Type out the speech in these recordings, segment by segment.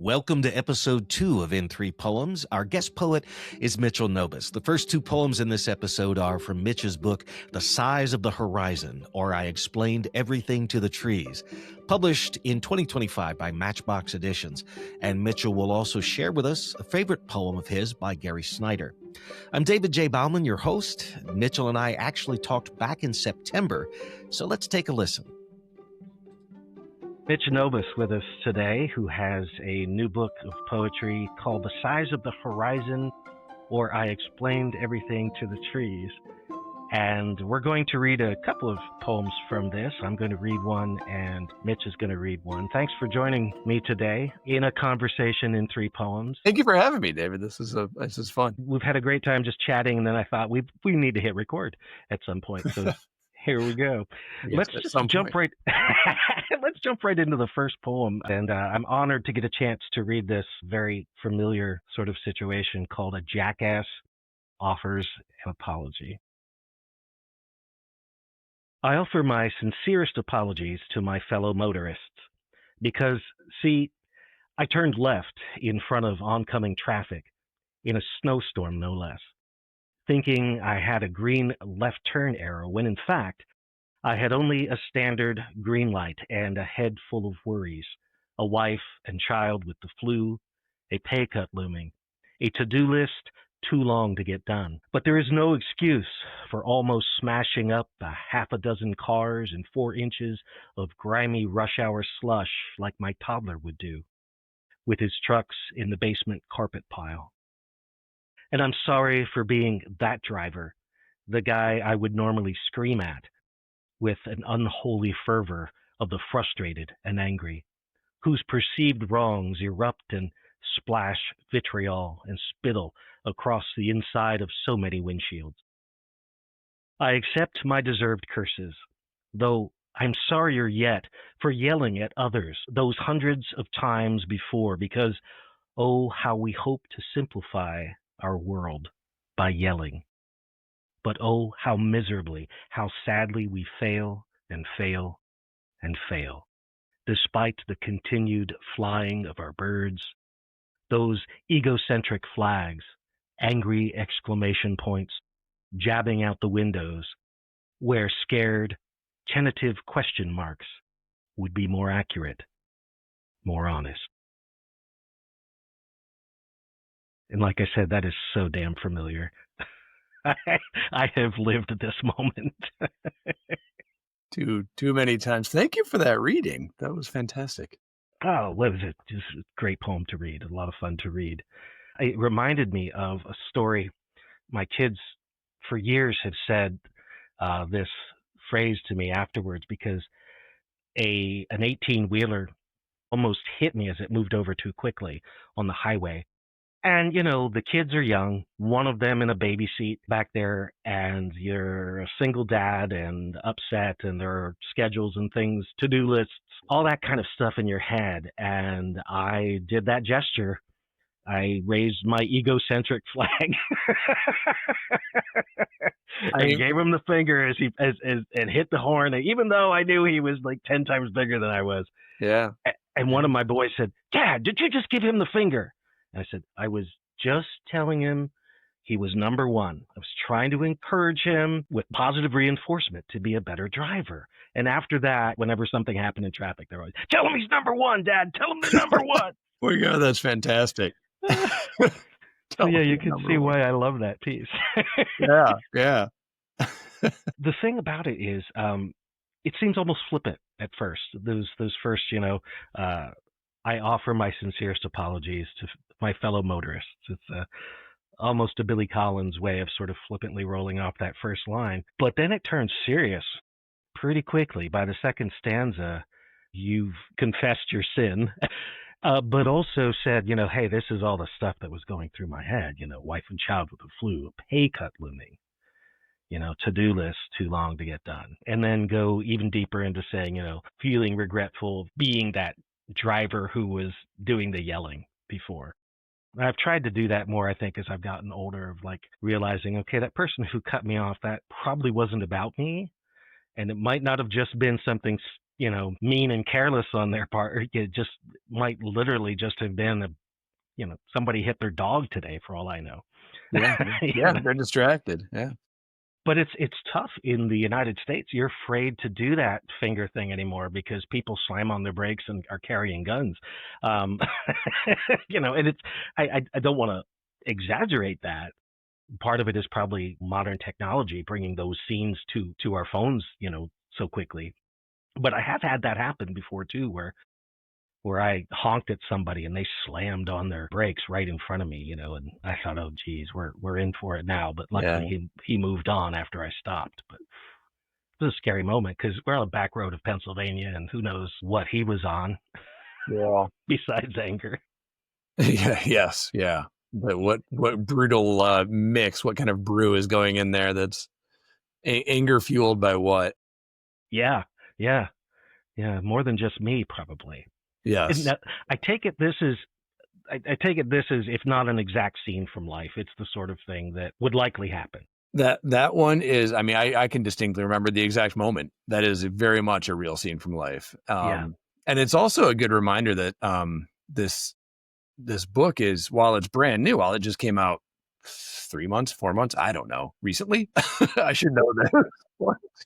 Welcome to episode 2 of In3 Poems. Our guest poet is Mitchell Nobis. The first 2 poems in this episode are from Mitch's book, The Size of the Horizon, or I Explained Everything to the Trees, published in 2025 by Matchbox Editions. And Mitchell will also share with us a favorite poem of his by Gary Snyder. I'm David J. Bauman, your host. Mitchell and I actually talked back in September, so let's take a listen. Mitch Nobis with us today, who has a new book of poetry called The Size of the Horizon, or I Explained Everything to the Trees. And we're going to read a couple of poems from this. I'm going to read one, and Mitch is going to read one. Thanks for joining me today in a conversation in 3 poems. Thank you for having me, David. This is fun. We've had a great time just chatting, and then I thought we need to hit record at some point. So here we go. Let's just jump right. Let's jump right into the first poem. And I'm honored to get a chance to read this very familiar sort of situation called A Jackass Offers an Apology. I offer my sincerest apologies to my fellow motorists because, see, I turned left in front of oncoming traffic in a snowstorm, no less, thinking I had a green left turn arrow when, in fact, I had only a standard green light and a head full of worries, a wife and child with the flu, a pay cut looming, a to-do list too long to get done. But there is no excuse for almost smashing up a half a dozen cars in 4 inches of grimy rush hour slush like my toddler would do, with his trucks in the basement carpet pile. And I'm sorry for being that driver, the guy I would normally scream at, with an unholy fervor of the frustrated and angry, whose perceived wrongs erupt and splash vitriol and spittle across the inside of so many windshields. I accept my deserved curses, though I'm sorrier yet for yelling at others those hundreds of times before, because, oh, how we hope to simplify our world by yelling. But oh, how miserably, how sadly we fail and fail and fail, despite the continued flying of our birds, those egocentric flags, angry exclamation points, jabbing out the windows, where scared, tentative question marks would be more accurate, more honest. And like I said, that is so damn familiar. I have lived this moment. Too many times. Thank you for that reading. That was fantastic. Oh, what was it? Just a great poem to read. A lot of fun to read. It reminded me of a story. My kids for years have said this phrase to me afterwards because an 18-wheeler almost hit me as it moved over too quickly on the highway. And, you know, the kids are young, one of them in a baby seat back there, and you're a single dad and upset, and there are schedules and things, to-do lists, all that kind of stuff in your head. And I did that gesture. I raised my egocentric flag and gave him the finger as he and hit the horn, even though I knew he was like 10 times bigger than I was. Yeah. And one of my boys said, "Dad, did you just give him the finger?" I said, I was just telling him he was number one. I was trying to encourage him with positive reinforcement to be a better driver. And after that, whenever something happened in traffic, they're always, "Tell him he's number one, Dad. Tell him he's number one." Well, yeah, that's fantastic. So yeah, you can see why I love that piece. Yeah. The thing about it is, it seems almost flippant at first. Those first, I offer my sincerest apologies to my fellow motorists. It's almost a Billy Collins way of sort of flippantly rolling off that first line. But then it turns serious pretty quickly. By the second stanza, you've confessed your sin, but also said, hey, this is all the stuff that was going through my head, wife and child with the flu, a pay cut looming, to-do list too long to get done. And then go even deeper into saying, feeling regretful of being that driver who was doing the yelling before. I've tried to do that more, I think, as I've gotten older, of like realizing, okay, that person who cut me off, that probably wasn't about me. And it might not have just been something, mean and careless on their part. It just might literally just have been somebody hit their dog today, for all I know. Yeah. Yeah. They're distracted. Yeah. But it's tough in the United States. You're afraid to do that finger thing anymore because people slam on their brakes and are carrying guns. And I don't want to exaggerate that. Part of it is probably modern technology bringing those scenes to our phones, so quickly. But I have had that happen before too, where I honked at somebody and they slammed on their brakes right in front of me, and I thought, oh geez, we're in for it now. But luckily he moved on after I stopped. But it was a scary moment because we're on the back road of Pennsylvania and who knows what he was on. Yeah. Besides anger. Yeah. Yes. Yeah. But what brutal mix, what kind of brew is going in there that's anger fueled by what? Yeah. More than just me, probably. Yes. Now, I take it this is, if not an exact scene from life, it's the sort of thing that would likely happen. That one is, I mean, I can distinctly remember the exact moment. That is very much a real scene from life. And it's also a good reminder that this book is, while it's brand new, while it just came out 3 months, 4 months, I don't know, recently. I should know that.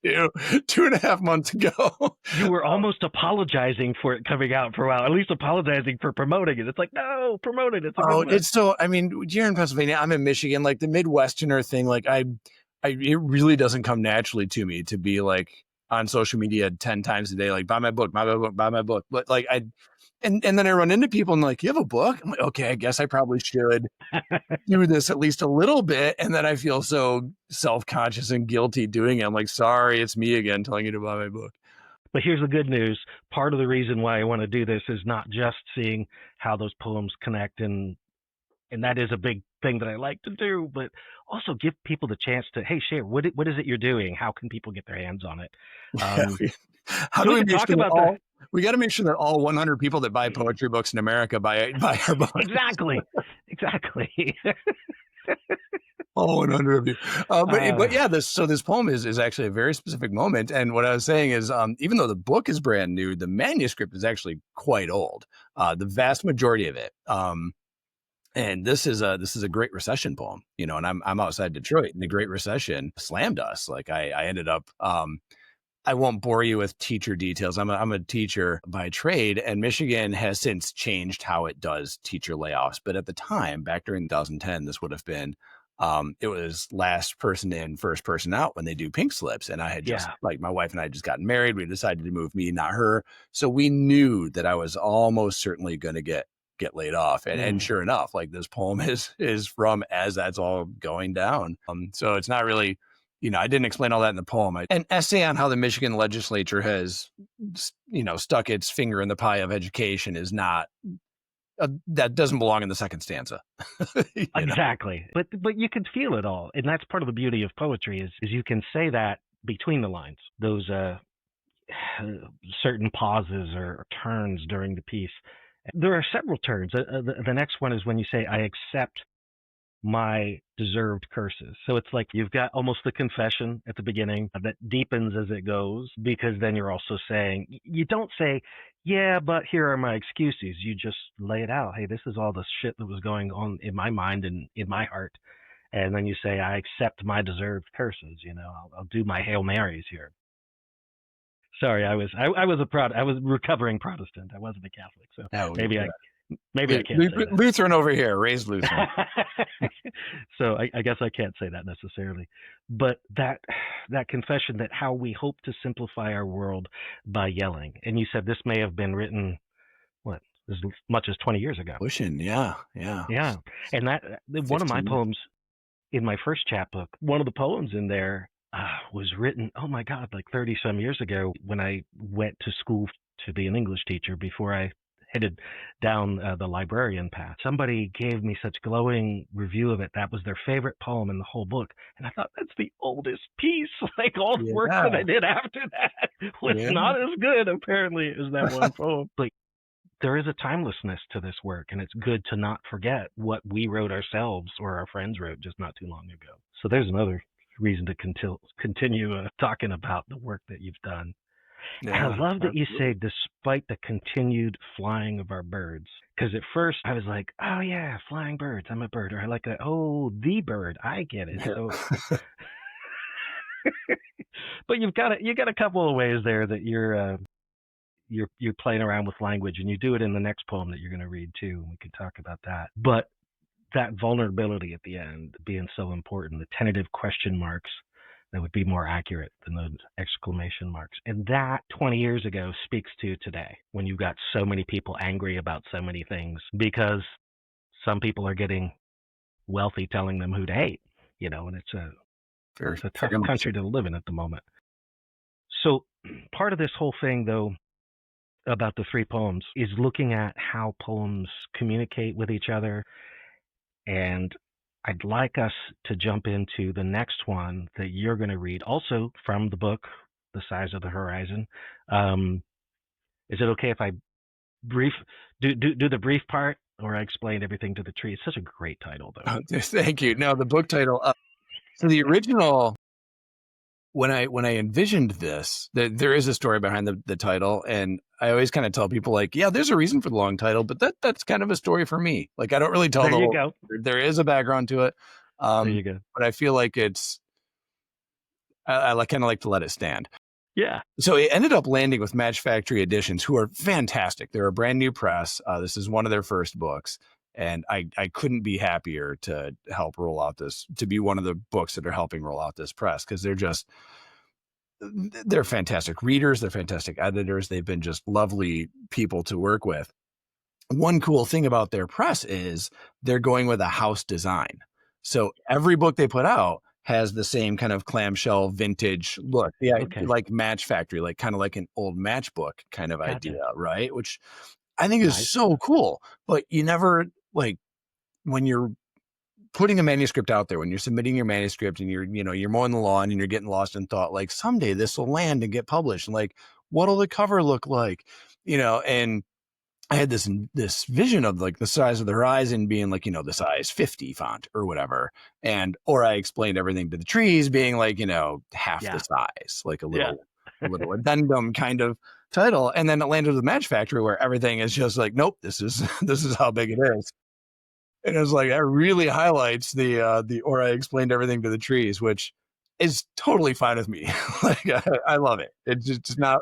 2.5 months ago. You were almost apologizing for it coming out for a while, at least apologizing for promoting it. It's like, no, promote it. It's a good one. It's so, I mean, you're in Pennsylvania, I'm in Michigan, like the Midwesterner thing, like it really doesn't come naturally to me to be like on social media 10 times a day, like buy my book, buy my book. But like and then I run into people and like, you have a book? I'm like, okay, I guess I probably should do this at least a little bit. And then I feel so self-conscious and guilty doing it. I'm like, sorry, it's me again telling you to buy my book. But here's the good news. Part of the reason why I want to do this is not just seeing how those poems connect, and that is a big thing that I like to do, but also give people the chance to, hey, share, what is it you're doing? How can people get their hands on it? How do we talk about that? We got to make sure that all 100 people that buy poetry books in America buy our books. Exactly. All 100 of you. But yeah, this poem is actually a very specific moment. And what I was saying is, even though the book is brand new, the manuscript is actually quite old. The vast majority of it. And this is a Great Recession poem, and I'm outside Detroit, and the Great Recession slammed us. Like I ended up, I won't bore you with teacher details. I'm a teacher by trade, and Michigan has since changed how it does teacher layoffs. But at the time, back during 2010, this would have been, it was last person in, first person out when they do pink slips. And I had just, like, my wife and I had just gotten married. We decided to move me, not her. So we knew that I was almost certainly going to get laid off. And sure enough, like, this poem is from as that's all going down. So it's not really, I didn't explain all that in the poem. An essay on how the Michigan legislature has, stuck its finger in the pie of education is not, that doesn't belong in the second stanza. Exactly. But you can feel it all. And that's part of the beauty of poetry is you can say that between the lines, those certain pauses or turns during the piece. There are several turns. The next one is when you say, I accept my deserved curses. So it's like you've got almost the confession at the beginning that deepens as it goes, because then you're also saying, you don't say, yeah, but here are my excuses. You just lay it out. Hey, this is all the shit that was going on in my mind and in my heart. And then you say, I accept my deserved curses. I'll do my Hail Marys here. Sorry, I was recovering Protestant. I wasn't a Catholic, so maybe I can't say that. Lutheran over here, raised Lutheran. So I guess I can't say that necessarily. But that confession that how we hope to simplify our world by yelling. And you said this may have been written, as much as 20 years ago. Pushing, yeah. And that one of my poems in my first chapbook, one of the poems in there was written, oh my God, like 30 some years ago when I went to school to be an English teacher before I headed down the librarian path. Somebody gave me such glowing review of it. That was their favorite poem in the whole book. And I thought, that's the oldest piece. Like all the work that I did after that was not as good, apparently, as that one poem. But there is a timelessness to this work, and it's good to not forget what we wrote ourselves or our friends wrote just not too long ago. So there's another reason to continue talking about the work that you've done. And I Yeah, love that you absolutely. say, despite the continued flying of our birds. Because at first I was like, oh yeah, flying birds. I'm a bird. Or I like that. Oh, the bird. I get it. Yeah. So, but you got a couple of ways there that you're playing around with language, and you do it in the next poem that you're going to read too. And we can talk about that. But that vulnerability at the end being so important, the tentative question marks that would be more accurate than those exclamation marks. And that 20 years ago speaks to today when you've got so many people angry about so many things because some people are getting wealthy telling them who to hate, and Very, it's a tough very much so. country to live in at the moment. So part of this whole thing though about the three poems is looking at how poems communicate with each other. And I'd like us to jump into the next one that you're going to read, also from the book, The Size of the Horizon. Is it okay if I brief do the brief part, or I explained everything to the tree? It's such a great title, though. Thank you. Now, the book title. So the original, when I envisioned this, there is a story behind the title, and I always kind of tell people like, yeah, there's a reason for the long title, but that's kind of a story for me. Like, I don't really tell There the you whole. go. There is a background to it, There you go. but I feel like I kind of like to let it stand. Yeah. So it ended up landing with Match Factory Editions, who are fantastic. They're a brand new press. This is one of their first books. And I couldn't be happier to help roll out to be one of the books that are helping roll out this press, because they're fantastic readers. They're fantastic editors. They've been just lovely people to work with. One cool thing about their press is they're going with a house design. So every book they put out has the same kind of clamshell vintage look. Yeah, Okay. like Match Factory, like kind of like an old matchbook kind of Gotcha. idea, right? Which I think is Nice. so cool. But you never, like, when you're putting a manuscript out there, when you're submitting your manuscript and you're mowing the lawn and you're getting lost in thought, like, someday this will land and get published, and like, what'll the cover look like? And I had this vision of like the Size of the Horizon being like, the size 50 font or whatever. Or I explained everything to the trees being like, half the size, like a little addendum kind of title. And then it landed with Match Factory, where everything is just like, nope, this is how big it is. And it was like, that really highlights or I explained everything to the trees, which is totally fine with me. Like, I love it. It's just not.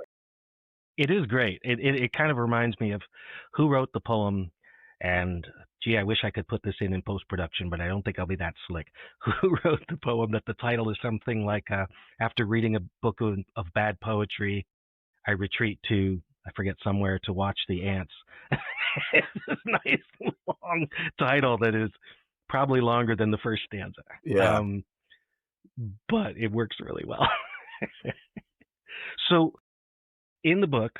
It is great. It kind of reminds me of who wrote the poem, and gee, I wish I could put this in post-production, but I don't think I'll be that slick. Who wrote the poem that the title is something like, after reading a book of bad poetry, I retreat to, I forget, somewhere to watch the ants. It's this nice long title that is probably longer than the first stanza. Yeah. But it works really well. So in the book,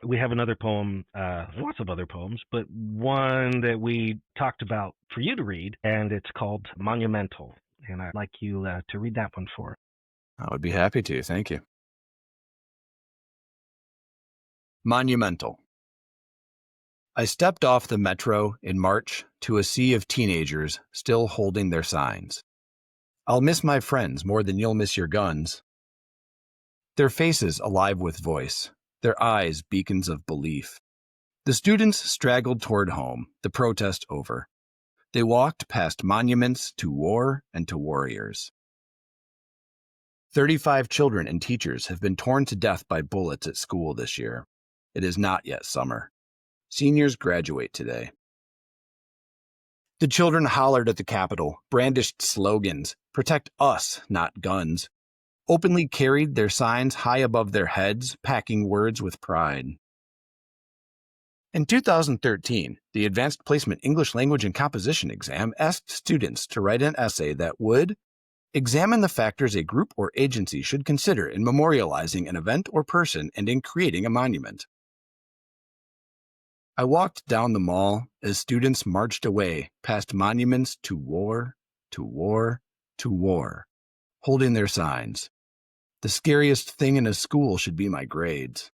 we have another poem, lots of other poems, but one that we talked about for you to read, and it's called Monumental. And I'd like you to read that one for us. I would be happy to. Thank you. Monumental. I stepped off the metro in March to a sea of teenagers still holding their signs. I'll miss my friends more than you'll miss your guns. Their faces alive with voice, their eyes beacons of belief. The students straggled toward home, the protest over. They walked past monuments to war and to warriors. 35 children and teachers have been torn to death by bullets at school this year. It is not yet summer. Seniors graduate today. The children hollered at the Capitol, brandished slogans, "Protect us, not guns," openly carried their signs high above their heads, packing words with pride. In 2013, the Advanced Placement English Language and Composition exam asked students to write an essay that would examine the factors a group or agency should consider in memorializing an event or person and in creating a monument. I walked down the mall as students marched away past monuments to war, to war, to war, holding their signs. The scariest thing in a school should be my grades.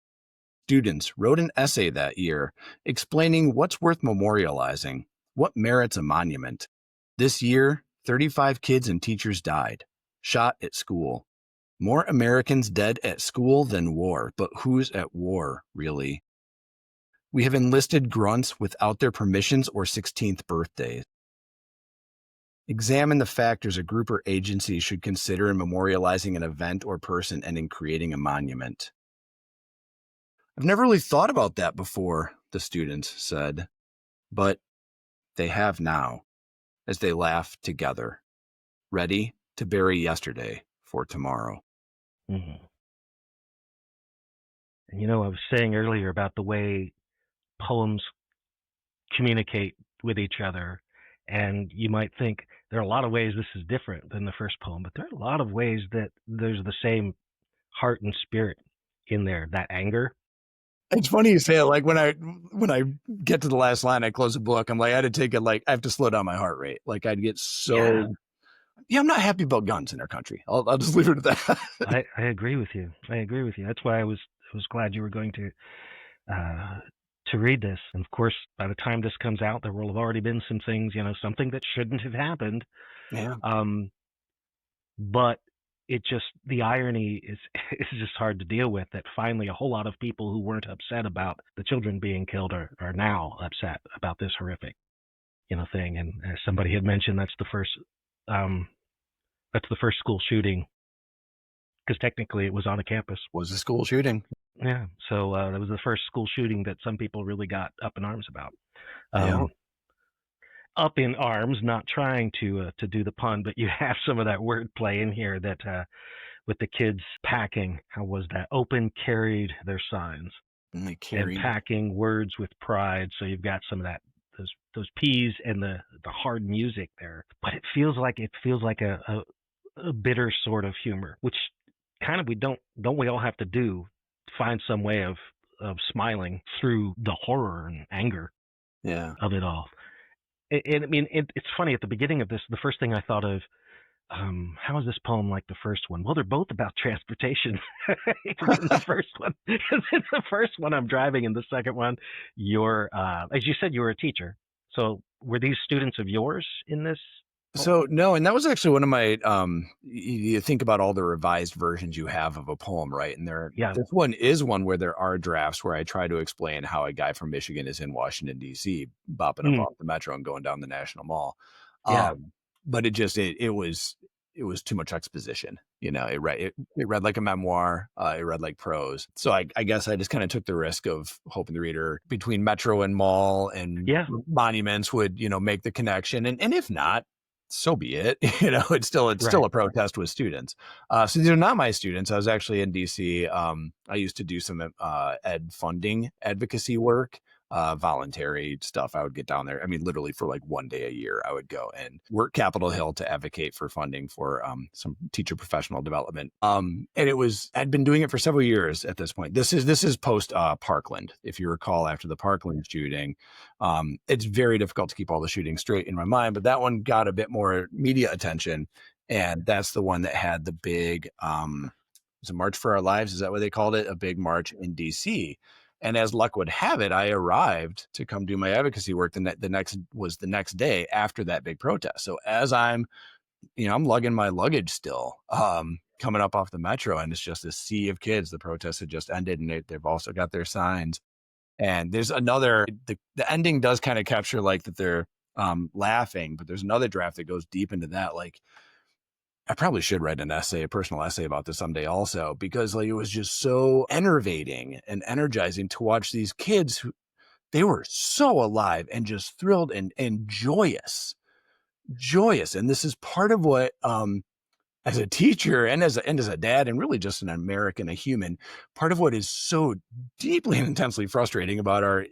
Students wrote an essay that year explaining what's worth memorializing, what merits a monument. This year, 35 kids and teachers died, shot at school. More Americans dead at school than war, but who's at war, really? We have enlisted grunts without their permissions or 16th birthdays. Examine the factors a group or agency should consider in memorializing an event or person and in creating a monument. I've never really thought about that before, the students said, but they have now, as they laugh together, ready to bury yesterday for tomorrow. Mm-hmm. And I was saying earlier about the way poems communicate with each other, and you might think there are a lot of ways this is different than the first poem, but there are a lot of ways that there's the same heart and spirit in there. That anger. It's funny you say it. Like when I get to the last line, I close the book. I'm like, I had to take it. Like I have to slow down my heart rate. Like I'd get so. Yeah, I'm not happy about guns in our country. I'll just leave it at that. I agree with you. That's why I was glad you were going to read this. And of course, by the time this comes out, there will have already been some things, something that shouldn't have happened. Yeah. But the irony is just hard to deal with, that finally a whole lot of people who weren't upset about the children being killed are now upset about this horrific, thing. And as somebody had mentioned, that's the first school shooting, because technically it was on a campus. Was a school shooting. Yeah. So that was the first school shooting that some people really got up in arms about. Up in arms, not trying to do the pun, but you have some of that wordplay in here that with the kids packing. How was that? Open carried their signs. And they carried. And packing words with pride. So you've got some of that, those P's and the hard music there. But it feels like a bitter sort of humor, which kind of don't we all have to do? Find some way of smiling through the horror and anger of it all. And I mean, it's funny, at the beginning of this, the first thing I thought of, how is this poem like the first one? Well, they're both about transportation. In the first one, I'm driving. In the second one, you're, as you said, you were a teacher. So were these students of yours in this? So no, and that was actually one of my, you think about all the revised versions you have of a poem, right? And this one is one where there are drafts where I try to explain how a guy from Michigan is in Washington, D.C., bopping up off the metro and going down the National Mall. But it was too much exposition. It read like a memoir. It read like prose. So I guess I just kind of took the risk of hoping the reader between metro and mall and monuments would, make the connection. And if not, so be it. It's still a protest with students. So these are not my students. I was actually in DC. I used to do some ed funding advocacy work, voluntary stuff. I would get down there. I mean, literally for like one day a year, I would go and work Capitol Hill to advocate for funding for some teacher professional development. And I'd been doing it for several years at this point. This is post Parkland. If you recall, after the Parkland shooting, it's very difficult to keep all the shootings straight in my mind, but that one got a bit more media attention. And that's the one that had the big, was it March for Our Lives? Is that what they called it? A big march in DC. And as luck would have it, I arrived to come do my advocacy work. The next day after that big protest. So as I'm lugging my luggage still, coming up off the metro, and it's just a sea of kids. The protest had just ended, and they've also got their signs. And there's the ending does kind of capture like that they're laughing, but there's another draft that goes deep into that. Like, I probably should write a personal essay about this someday also, because like it was just so enervating and energizing to watch these kids who they were so alive and just thrilled and joyous. And this is part of what, as a teacher and as a dad, and really just an American, a human, part of what is so deeply and intensely frustrating about our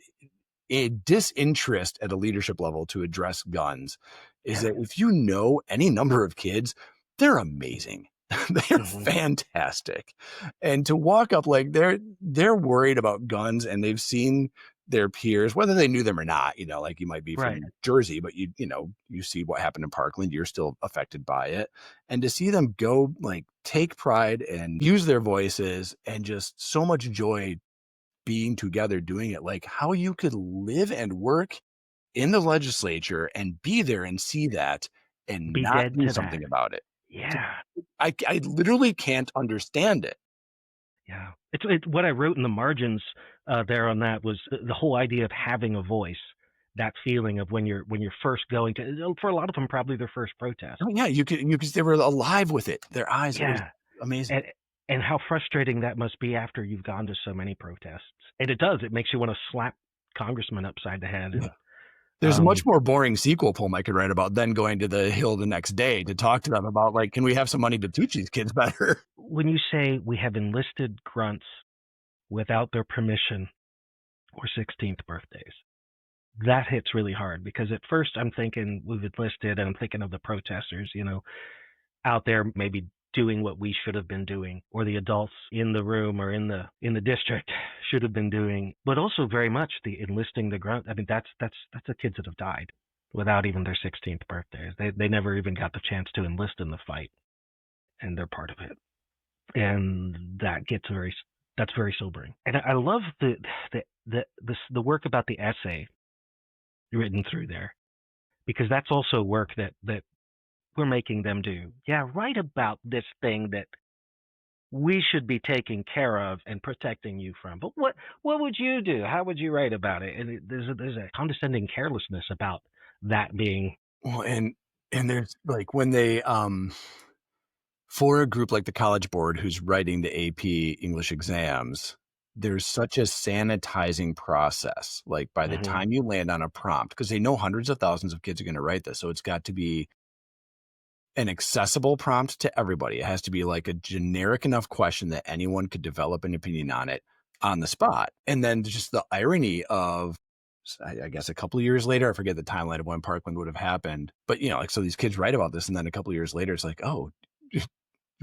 disinterest at a leadership level to address guns is that if you know any number of kids, they're amazing. They're fantastic. And to walk up like they're worried about guns, and they've seen their peers, whether they knew them or not, like you might be from Jersey, but you see what happened in Parkland, you're still affected by it. And to see them go like take pride and use their voices and just so much joy being together doing it, like how you could live and work in the legislature and be there and see that and not do something about it. Yeah. I literally can't understand it. Yeah. It's what I wrote in the margins there on that was the whole idea of having a voice. That feeling of when you're first going to, for a lot of them, probably their first protest. Oh yeah, you could they were alive with it. Their eyes, it was Yeah. amazing. And how frustrating that must be after you've gone to so many protests. And it does. It makes you want to slap congressmen upside the head. Yeah. And There's a much more boring sequel poem I could write about than going to the Hill the next day to talk to them about, like, can we have some money to teach these kids better? when you say we have enlisted grunts without their permission or 16th birthdays, that hits really hard, because at first I'm thinking we've enlisted and I'm thinking of the protesters, out there maybe doing what we should have been doing, or the adults in the room or in the district should have been doing, but also very much the enlisting the grunt. I mean, that's the kids that have died without even their 16th birthdays. They never even got the chance to enlist in the fight, and they're part of it. And that's very sobering. And I love the work about the essay written through there, because that's also work that we're making them do. Yeah, write about this thing that we should be taking care of and protecting you from. But what would you do? How would you write about it? And there's a condescending carelessness about that being. Well, and there's like when they for a group like the College Board who's writing the AP English exams, there's such a sanitizing process. Like by the time you land on a prompt, because they know hundreds of thousands of kids are going to write this, so it's got to be an accessible prompt to everybody. It has to be like a generic enough question that anyone could develop an opinion on it on the spot. And then just the irony of, I guess a couple of years later, I forget the timeline of when Parkland would have happened, but like, so these kids write about this, and then a couple of years later, it's like, oh,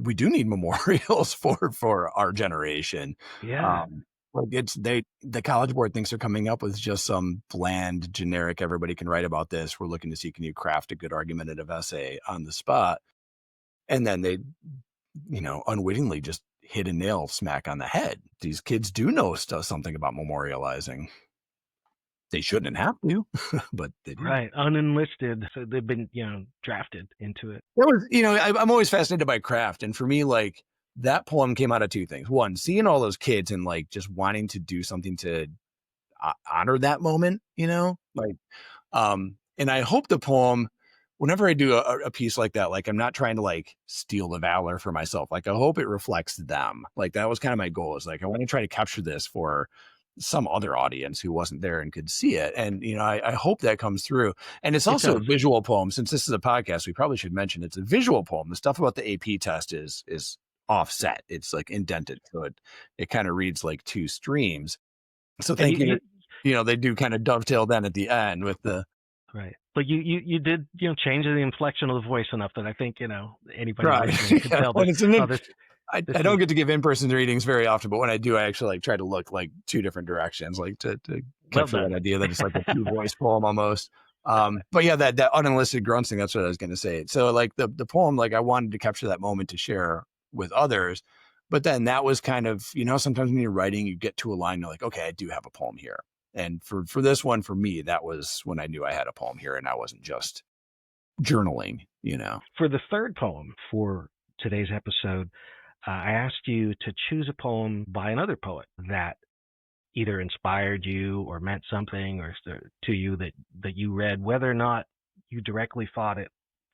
we do need memorials for our generation. Yeah. Like the College Board thinks they're coming up with just some bland, generic, everybody can write about this. We're looking to see, can you craft a good argumentative essay on the spot? And then they, unwittingly just hit a nail smack on the head. These kids do know something about memorializing. They shouldn't have to, but they do. Right. Unenlisted. So they've been, drafted into it. That was, I'm always fascinated by craft. And for me, like, that poem came out of two things. One, seeing all those kids and like just wanting to do something to honor that moment, like, and I hope the poem, whenever I do a piece like that, like I'm not trying to like steal the valor for myself. Like I hope it reflects them. Like that was kind of my goal, is like, I want to try to capture this for some other audience who wasn't there and could see it. And, I hope that comes through. And it's also a visual poem. Since this is a podcast, we probably should mention it's a visual poem. The stuff about the AP test is offset. It's like indented. So it kind of reads like two streams. So thank you. They do kind of dovetail then at the end with the. Right. But you did, change the inflection of the voice enough that I think, anybody listening can tell that. I don't get to give in-person readings very often, but when I do, I actually like try to look like two different directions, like to capture that idea that it's like a two-voice poem almost. But yeah, that unenlisted grunts thing, that's what I was going to say. So like the poem, like I wanted to capture that moment to share with others, but then that was kind of, sometimes when you're writing, you get to a line, you're like, okay, I do have a poem here. And for this one, for me, that was when I knew I had a poem here and I wasn't just journaling, For the third poem for today's episode, I asked you to choose a poem by another poet that either inspired you or meant something or to you that you read, whether or not you directly thought it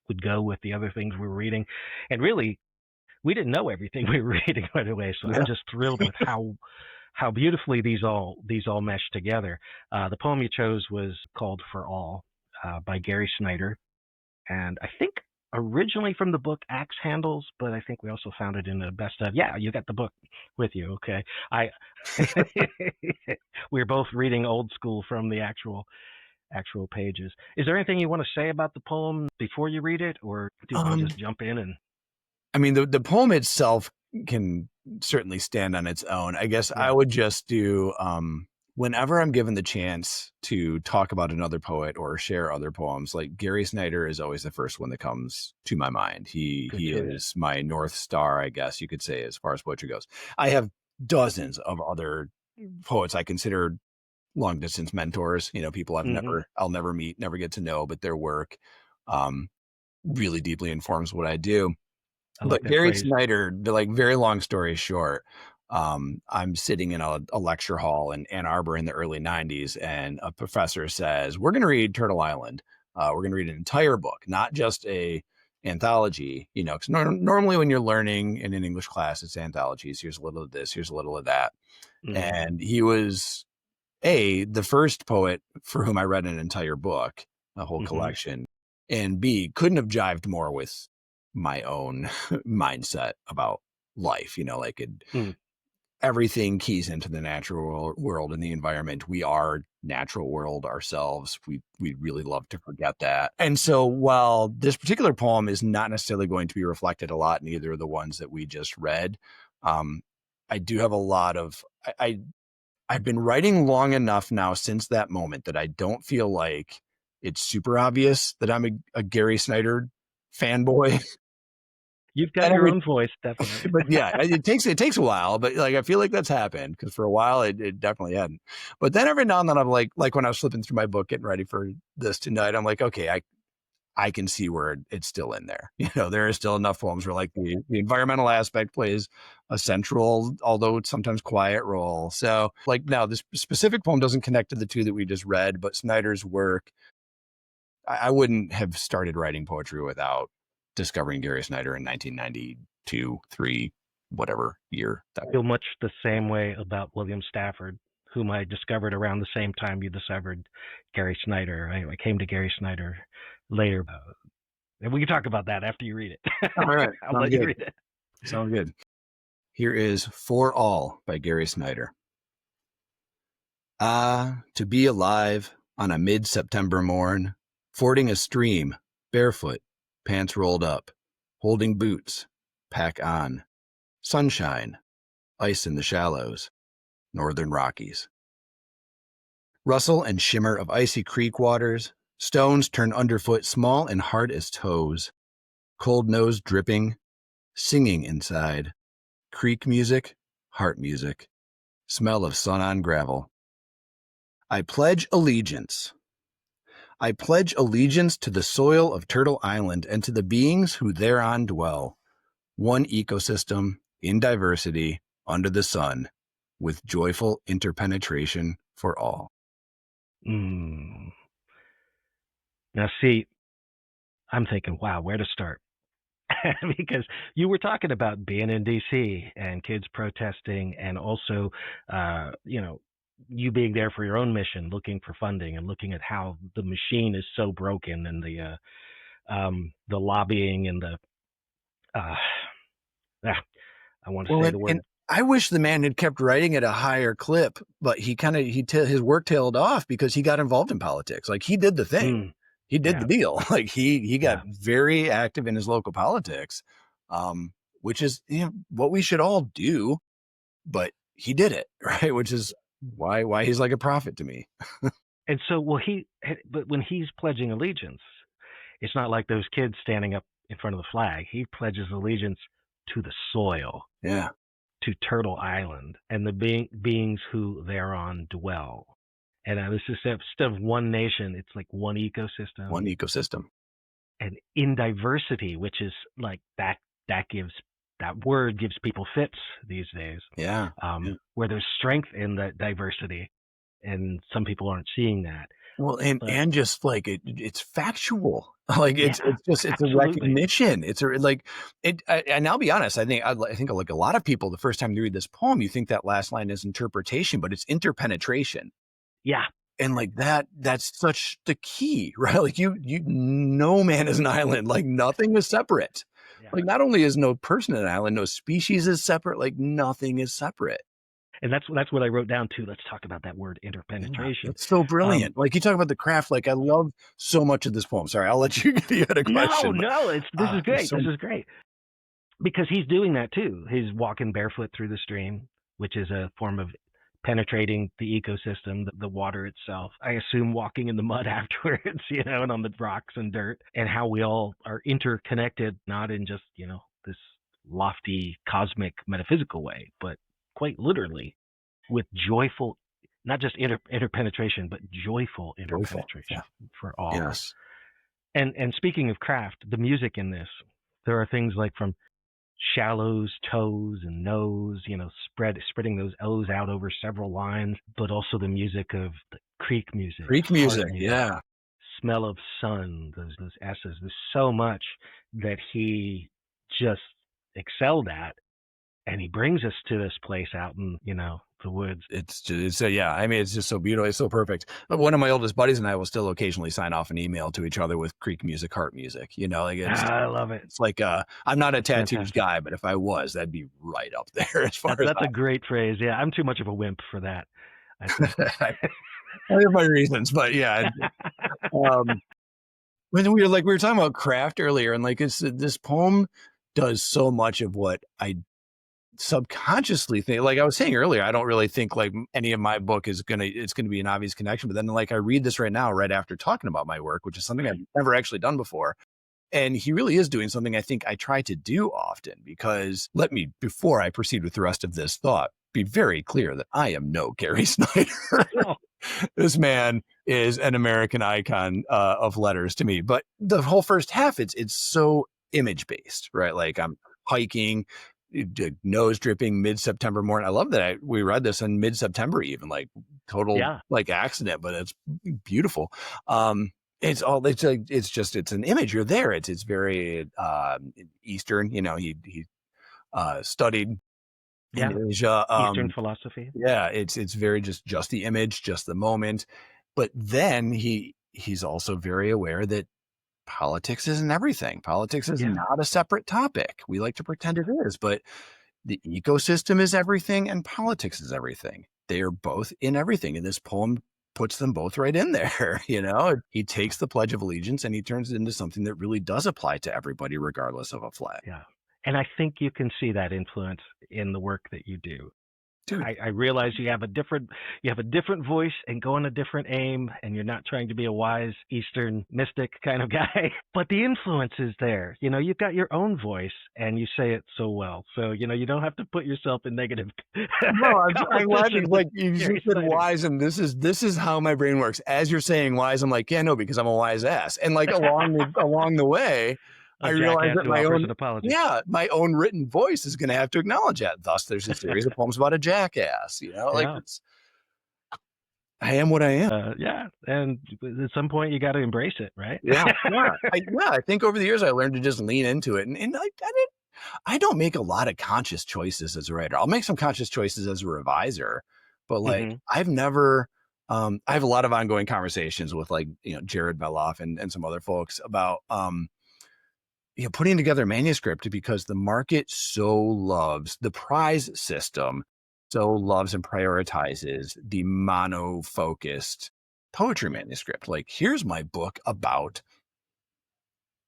would go with the other things we were reading. And really, we didn't know everything we were reading right away. So I'm just thrilled with how beautifully these all meshed together. The poem you chose was called For All by Gary Snyder. And I think originally from the book Axe Handles, but I think we also found it in the best of. Yeah, you got the book with you. Okay. We're both reading old school from the actual pages. Is there anything you want to say about the poem before you read it, or do you want to just jump in? And I mean, the poem itself can certainly stand on its own. I guess I would just do, whenever I'm given the chance to talk about another poet or share other poems, like Gary Snyder is always the first one that comes to my mind. He is my North Star, I guess you could say, as far as poetry goes. I have dozens of other poets I consider long distance mentors, people I'll never meet, never get to know, but their work really deeply informs what I do. I like But that Gary phrase. Snyder, the like very long story short, I'm sitting in a lecture hall in Ann Arbor in the early 90s, and a professor says, we're going to read Turtle Island. We're going to read an entire book, not just a anthology, you know, because normally when you're learning in an English class, it's anthologies. Here's a little of this, here's a little of that. Mm, And he was the first poet for whom I read an entire book, a whole mm-hmm. collection, and B, couldn't have jived more with my own mindset about life. You know, like Mm. everything keys into the natural world and the environment. We are natural world ourselves. We really love to forget that. And so while this particular poem is not necessarily going to be reflected a lot in either of the ones that we just read, I do have a lot of I've been writing long enough now since that moment that I don't feel like it's super obvious that I'm a Gary Snyder fanboy. You've got And your every, own voice, definitely. but yeah, it takes a while, but like I feel like that's happened because for a while it definitely hadn't. But then every now and then I'm like when I was flipping through my book getting ready for this tonight, I'm like, okay, I can see where it's still in there. You know, there are still enough poems where like the environmental aspect plays a central, although it's sometimes quiet role. So like now this specific poem doesn't connect to the two that we just read, but Snyder's work, I wouldn't have started writing poetry without discovering Gary Snyder in 1992, 3, whatever year that I was. feel much the same way about William Stafford, whom I discovered around the same time you discovered Gary Snyder. I came to Gary Snyder later. And we can talk about that after you read it. All right. I'll Sounds let you good. read it. Sounds good. Here is For All by Gary Snyder. Ah, to be alive on a mid-September morn, fording a stream, barefoot, pants rolled up, holding boots, pack on, sunshine, ice in the shallows, northern Rockies. Rustle and shimmer of icy creek waters, stones turn underfoot small and hard as toes, cold nose dripping, singing inside, creek music, heart music, smell of sun on gravel. I pledge allegiance. I pledge allegiance to the soil of Turtle Island and to the beings who thereon dwell. One ecosystem, in diversity, under the sun, with joyful interpenetration for all. Mm. Now, see, I'm thinking, wow, where to start? Because you were talking about being in DC and kids protesting, and also, you being there for your own mission, looking for funding and looking at how the machine is so broken, and the lobbying and the uh, I want to Well, say the word. and I wish the man had kept writing at a higher clip, but his work tailed off because he got involved in politics. Like he did the thing. Mm, He did the yeah, deal. Like he got yeah. very active in his local politics, which is what we should all do. But he did it, right? Which is why he's like a prophet to me. And so, well, but when he's pledging allegiance, it's not like those kids standing up in front of the flag. He pledges allegiance to the soil, Yeah, to Turtle Island, and the beings who thereon dwell. And this is instead of one nation, it's like one ecosystem. one ecosystem. And in diversity, which is like that word gives people fits these days. Yeah, Where there's strength in that diversity, and some people aren't seeing that. Well, But and just like it's factual. Like yeah, it's a absolutely. recognition. It's a like it. And I'll be honest. I think like a lot of people, the first time you read this poem, you think that last line is interpretation, but it's interpenetration. Yeah, And like that's such the key, right? Like no man is an island. Like nothing is separate. yeah. Like not only is no person an island, no species is separate. Like nothing is separate. And that's what I wrote down too. Let's talk about that word Yeah, interpenetration. it's so Um, brilliant. Like you talk about the craft. Like I love so much of this poem. Sorry, I'll let you. You had a no, question, but this is there's great. so This is great because he's doing that too. He's walking barefoot through the stream, which is a form of penetrating the ecosystem, the water itself. I assume walking in the mud afterwards, and on the rocks and dirt, and how we all are interconnected, not in just this lofty cosmic metaphysical way, but quite literally with joyful, not just interpenetration, but joyful joyful. interpenetration Yeah. for all. Yes. And speaking of craft, the music in this, there are things like from shallows, toes, and nose, spreading those O's out over several lines, but also the music of the creek music, Greek heart music, music, yeah. smell of sun, those S's. There's so much that he just excelled at, and he brings us to this place out in, the woods. It's just, yeah, I mean, it's just so beautiful. It's so perfect. One of my oldest buddies and I will still occasionally sign off an email to each other with creek music, heart music, like I love it. it's like, I'm not a It's tattoos fantastic. guy, but if I was, that'd be right up there as far as That's a great phrase. Yeah, I'm too much of a wimp for that, I think. I have my reasons, but yeah. When we were talking about craft earlier, and like this poem does so much of what I subconsciously think. Like I was saying earlier, I don't really think like any of my book it's gonna be an obvious connection. But then like I read this right now, right after talking about my work, which is something I've never actually done before. And he really is doing something I think I try to do often, because before I proceed with the rest of this thought, be very clear that I am no Gary Snyder. Oh, This man is an American icon of letters to me. But the whole first half, it's so image based, right? Like I'm hiking, nose dripping mid-September morning. I love that we read this in mid-September, even like total yeah. like accident, but it's beautiful. It's an image. You're there. It's very Eastern. He studied Yeah. in Asia. Eastern philosophy. Yeah, it's very just the image, just the moment. But then he's also very aware that politics isn't everything. Politics is not a separate topic. We like to pretend it is, but the ecosystem is everything and politics is everything. They are both in everything. And this poem puts them both right in there. He takes the Pledge of Allegiance and he turns it into something that really does apply to everybody, regardless of a flag. Yeah. And I think you can see that influence in the work that you do. Dude. I realize you have a different voice and go on a different aim, and you're not trying to be a wise Eastern mystic kind of guy, but the influence is there. You've got your own voice and you say it so well. So, you don't have to put yourself in negative. No, I'm laughing like you just said Snyder. wise, and this is how my brain works. As you're saying wise, I'm like, yeah, no, because I'm a wise ass. And like along the way, I realized that my own written voice is going to have to acknowledge that. Thus, there's a series of poems about a jackass. I am what I am. Yeah, and at some point you got to embrace it, right? Yeah. I think over the years I learned to just lean into it, and I don't make a lot of conscious choices as a writer. I'll make some conscious choices as a reviser, but like I've never. I have a lot of ongoing conversations with like Jared Beloff and some other folks about putting together a manuscript, because the market so loves the prize system, so loves and prioritizes the mono-focused poetry manuscript. Like, here's my book about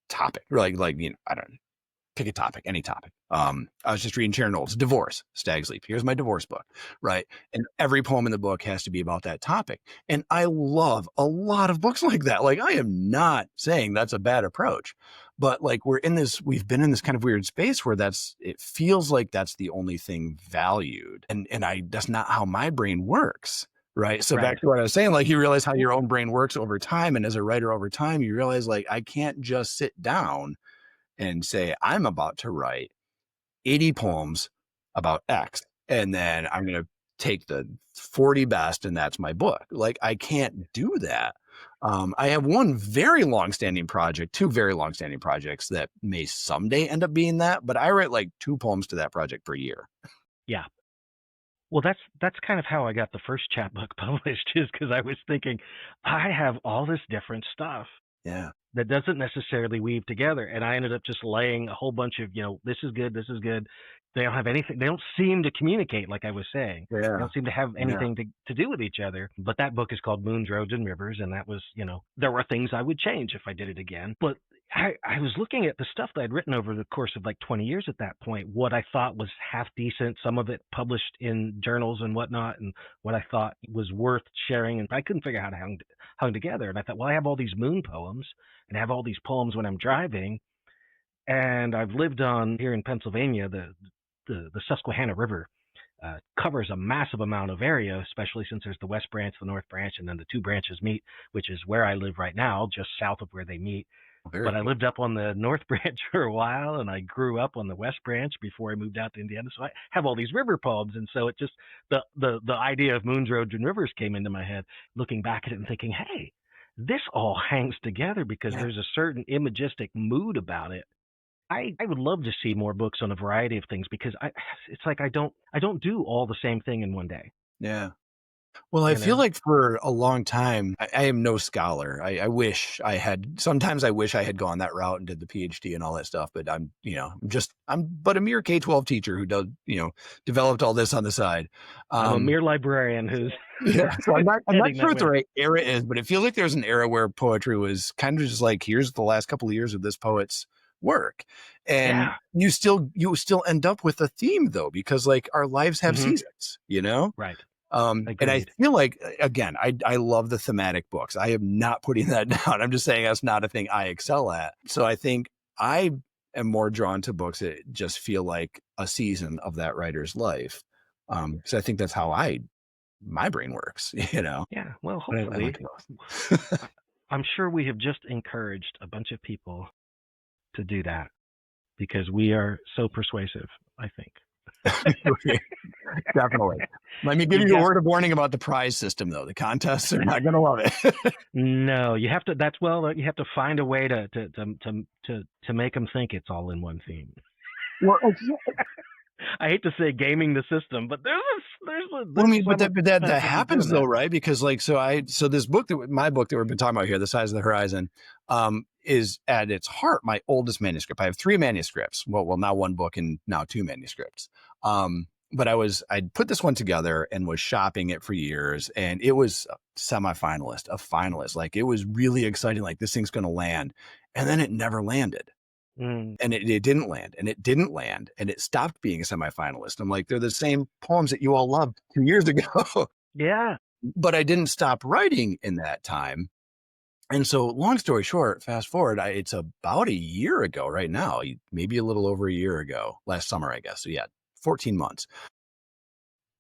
topic, like I don't know, pick a topic, any topic. I was just reading Sharon Olds, divorce, Stag's Leap. Here's my divorce book, right? And every poem in the book has to be about that topic. And I love a lot of books like that. Like, I am not saying that's a bad approach, but like we've been in this kind of weird space where it feels like that's the only thing valued. And that's not how my brain works. Right. So back to what I was saying, like you realize how your own brain works over time. And as a writer over time, you realize like, I can't just sit down and say, I'm about to write 80 poems about X, and then I'm going to take the 40 best, and that's my book. Like, I can't do that. I have two very long-standing projects that may someday end up being that, but I write like 2 poems to that project per year. Yeah. Well, that's kind of how I got the first chapbook published, is because I was thinking, I have all this different stuff. Yeah. That doesn't necessarily weave together. And I ended up just laying a whole bunch of, this is good, this is good. They don't have anything. They don't seem to communicate, like I was saying. Yeah. They don't seem to have anything to do with each other. But that book is called Moons, Roads, and Rivers. And that was, there were things I would change if I did it again. But I was looking at the stuff that I'd written over the course of like 20 years at that point, what I thought was half decent, some of it published in journals and whatnot, and what I thought was worth sharing. And I couldn't figure out how to hung together. And I thought, well, I have all these moon poems and I have all these poems when I'm driving. And I've lived on here in Pennsylvania, the Susquehanna River, covers a massive amount of area, especially since there's the West Branch, the North Branch, and then the two branches meet, which is where I live right now, just south of where they meet. Very But I cool. lived up on the North Branch for a while, and I grew up on the West Branch before I moved out to Indiana. So I have all these river poems, and so it just the idea of moons, roads, and rivers came into my head, looking back at it and thinking, hey, this all hangs together because Yeah. there's a certain imagistic mood about it. I would love to see more books on a variety of things because it's like I don't do all the same thing in one day. Yeah. Well, I You feel know, like for a long time, I am no scholar. I wish I had, sometimes I wish I had gone that route and did the PhD and all that stuff, but I'm but a mere K-12 teacher who does, developed all this on the side. I'm a mere librarian who's Yeah. So I'm not heading sure that what the way. right era is, but it feels like there's an era where poetry was kind of just like, here's the last couple of years of this poet's work. And Yeah. you still end up with a theme though, because like our lives have Hmm. seasons, Right. and I Agreed. feel like, again, I love the thematic books. I am not putting that down. I'm just saying that's not a thing I excel at. So I think I am more drawn to books that just feel like a season of that writer's life. So I think that's how my brain works, Yeah. Well, But I like hopefully, those. I'm sure we have just encouraged a bunch of people to do that because we are so persuasive, I think. Definitely. Let me give You you a got word of warning about the prize system, though. The contests are not going to love it. no. You have to. You have to find a way to make them think it's all in one theme. Well, I hate to say gaming the system, but I there's mean, but some that method of happens doing though, that. right? Because like, so this book my book that we've been talking about here, The Size of the Horizon, is at its heart my oldest manuscript. I have 3 manuscripts. Well, now 1 book and now 2 manuscripts. But I'd put this one together and was shopping it for years, and it was a semifinalist, a finalist. Like it was really exciting. Like this thing's going to land, and then it never landed. Mm, And it didn't land, and it didn't land, and it stopped being a semifinalist. I'm like, they're the same poems that you all loved 2 years ago. yeah. But I didn't stop writing in that time. And so long story short, fast forward, it's about a year ago right now, maybe a little over a year ago, last summer, I guess. So yeah, 14 months.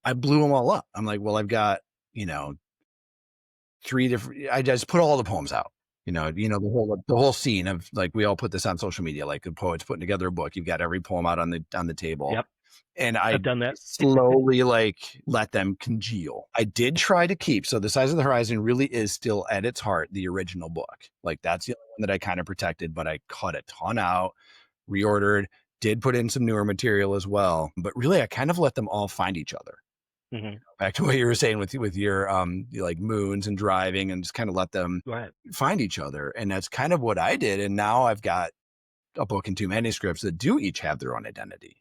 I blew them all up. I'm like, well, I've got, 3 different, I just put all the poems out. The whole scene of like, we all put this on social media, like the poet's putting together a book. You've got every poem out on the table. Yep. And I I've done that. slowly like let them congeal. I did try to keep, so The Size of the Horizon really is still at its heart the original book. Like that's the only one that I kind of protected, but I cut a ton out, reordered, did put in some newer material as well. But really I kind of let them all find each other. Hmm. Back to what you were saying with your like moons and driving, and just kind of let them Go ahead. find each other. And that's kind of what I did. And now I've got a book and 2 manuscripts that do each have their own identity.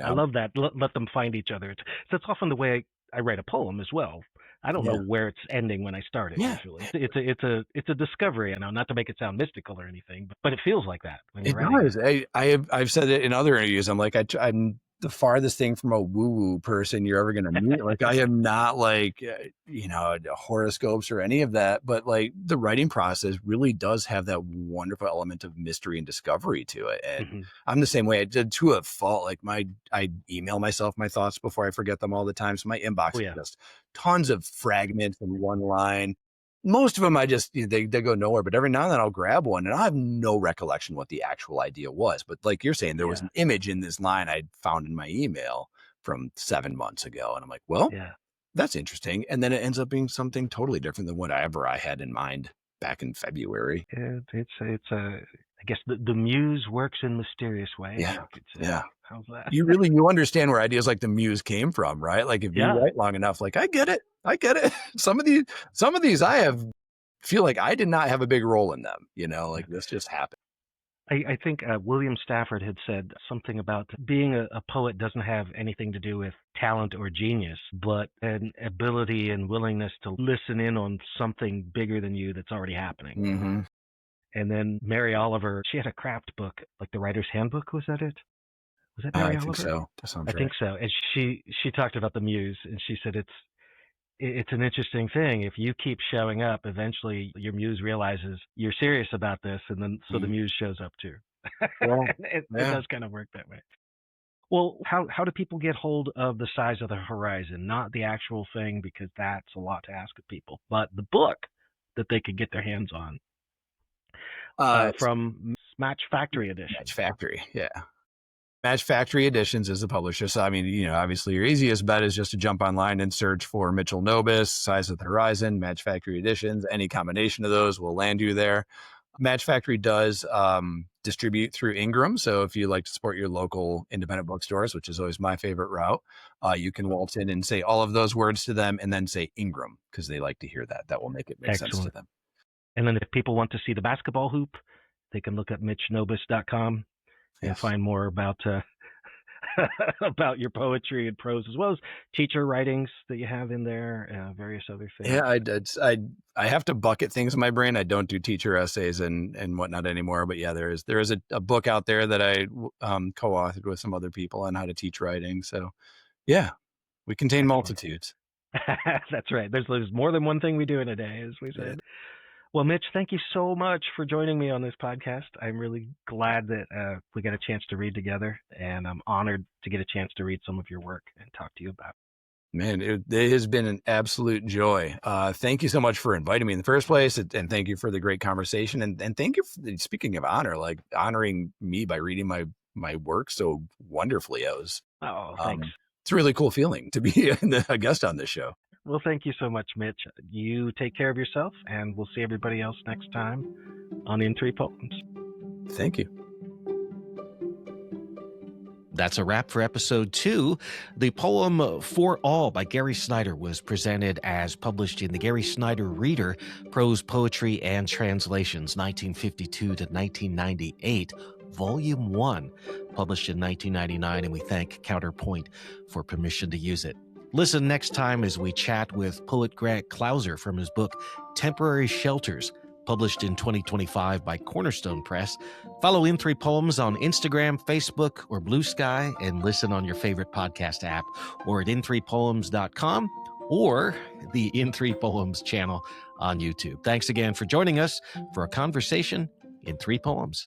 I love that. Let them find each other. That's often the way I write a poem as well. I don't know where it's ending when I start it. Yeah. Usually, it's a discovery. I know, not to make it sound mystical or anything, but it feels like that when you're It writing does. it. I've said it in other interviews. I'm like, I'm the farthest thing from a woo-woo person you're ever going to meet. Like I am not like, horoscopes or any of that, but like the writing process really does have that wonderful element of mystery and discovery to it. And Hmm. I'm the same way. I did to a fault. Like I email myself my thoughts before I forget them all the time. So my inbox Oh is yeah. just tons of fragments in one line. Most of them I just, they go nowhere, but every now and then I'll grab one and I have no recollection what the actual idea was. But like you're saying, there was Yeah. an image in this line I found in my email from 7 months ago. And I'm like, well, Yeah. that's interesting. And then it ends up being something totally different than whatever I had in mind back in February. It's I guess the muse works in mysterious ways. Yeah. You could say. Yeah. How's that? You understand where ideas like the muse came from, right? Like if you Yeah. write long enough, like I get it. Some of these feel like I did not have a big role in them, like this just happened. I think William Stafford had said something about being a poet doesn't have anything to do with talent or genius, but an ability and willingness to listen in on something bigger than you that's already happening. Mm-hmm. And then Mary Oliver, she had a craft book, like the Writer's Handbook. Was that it? Was that Mary I think Oliver? so. That sounds I right. think so. And she talked about the muse, and she said it's an interesting thing. If you keep showing up, eventually your muse realizes you're serious about this, and then so the muse shows up too. Well, it yeah. does kind of work that way. Well, how do people get hold of The Size of the Horizon? Not the actual thing, because that's a lot to ask of people, but the book that they could get their hands on from Match Factory Edition. Match Factory, yeah. Match Factory Editions is the publisher. So, I mean, obviously your easiest bet is just to jump online and search for Mitchell Nobis, Size of the Horizon, Match Factory Editions. Any combination of those will land you there. Match Factory does distribute through Ingram. So if you like to support your local independent bookstores, which is always my favorite route, you can waltz in and say all of those words to them and then say Ingram, because they like to hear that. That will make it make sense to them. And then if people want to see the basketball hoop, they can look at mitchnobis.com and find more about about your poetry and prose, as well as teacher writings that you have in there, various other things. Yeah, I have to bucket things in my brain. I don't do teacher essays and whatnot anymore. But yeah, there is a book out there that I co-authored with some other people on how to teach writing. So yeah, we contain multitudes. That's right. There's more than one thing we do in a day, as we said. Yeah. Well, Mitch, thank you so much for joining me on this podcast. I'm really glad that we got a chance to read together, and I'm honored to get a chance to read some of your work and talk to you about it. Man, it has been an absolute joy. Thank you so much for inviting me in the first place, and thank you for the great conversation. And thank you for, speaking of honor, like honoring me by reading my work so wonderfully. Thanks. It's a really cool feeling to be a guest on this show. Well, thank you so much, Mitch. You take care of yourself, and we'll see everybody else next time on In Three Poems. Thank you. That's a wrap for episode 2. The poem For All by Gary Snyder was presented as published in the Gary Snyder Reader, Prose, Poetry, and Translations, 1952 to 1998, Volume 1, published in 1999, and we thank Counterpoint for permission to use it. Listen next time as we chat with poet Grant Klauser from his book Temporary Shelters, published in 2025 by Cornerstone Press. Follow In Three Poems on Instagram, Facebook, or Blue Sky, and listen on your favorite podcast app or at in3poems.com or the In Three Poems channel on YouTube. Thanks again for joining us for a conversation in 3 poems.